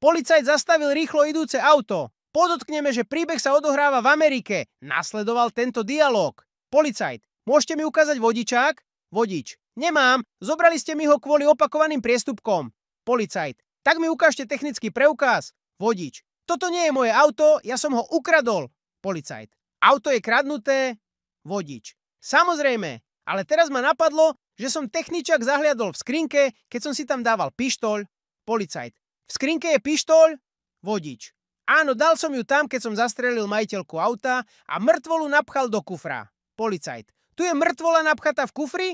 Policajt zastavil rýchlo idúce auto. Podotkneme, že príbeh sa odohráva v Amerike. Nasledoval tento dialóg. Policajt: môžete mi ukázať vodičák? Vodič: nemám, zobrali ste mi ho kvôli opakovaným priestupkom. Policajt: tak mi ukážte technický preukaz. Vodič: toto nie je moje auto, ja som ho ukradol. Policajt: auto je kradnuté? Vodič: samozrejme, ale teraz ma napadlo, že som techničák zahliadol v skrinke, keď som si tam dával pištoľ. Policajt: v skrinke je pištoľ? Vodič: áno, dal som ju tam, keď som zastrelil majiteľku auta a mŕtvolu napchal do kufra. Policajt: tu je mŕtvola napchatá v kufri?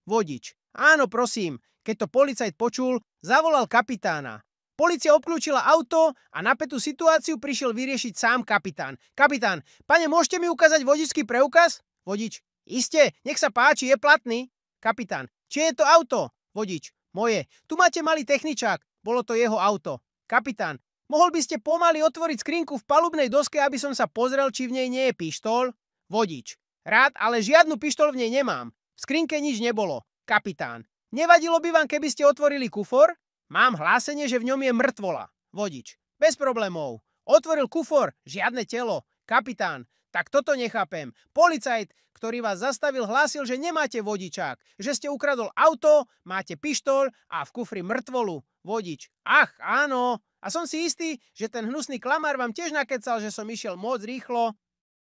Vodič: áno, prosím. Keď to policajt počul, zavolal kapitána. Polícia obklúčila auto a napätú situáciu prišiel vyriešiť sám kapitán. Kapitán: pane, môžete mi ukázať vodičský preukaz? Vodič: iste, nech sa páči, je platný. Kapitán: čie je to auto? Vodič: moje. Tu máte malý techničák. Bolo to jeho auto. Kapitán: mohol by ste pomaly otvoriť skrinku v palubnej doske, aby som sa pozrel, či v nej nie je pištoľ? Vodič: rád, ale žiadnu pištoľ v nej nemám. V skrinke nič nebolo. Kapitán: nevadilo by vám, keby ste otvorili kufor? Mám hlásenie, že v ňom je mŕtvola. Vodič: bez problémov. Otvoril kufor, žiadne telo. Kapitán: tak toto nechápem. Policajt, ktorý vás zastavil, hlásil, že nemáte vodičák, že ste ukradol auto, máte pištoľ a v kufri mŕtvolu. Vodič: ach, áno. A som si istý, že ten hnusný klamár vám tiež nakecal, že som išiel moc rýchlo.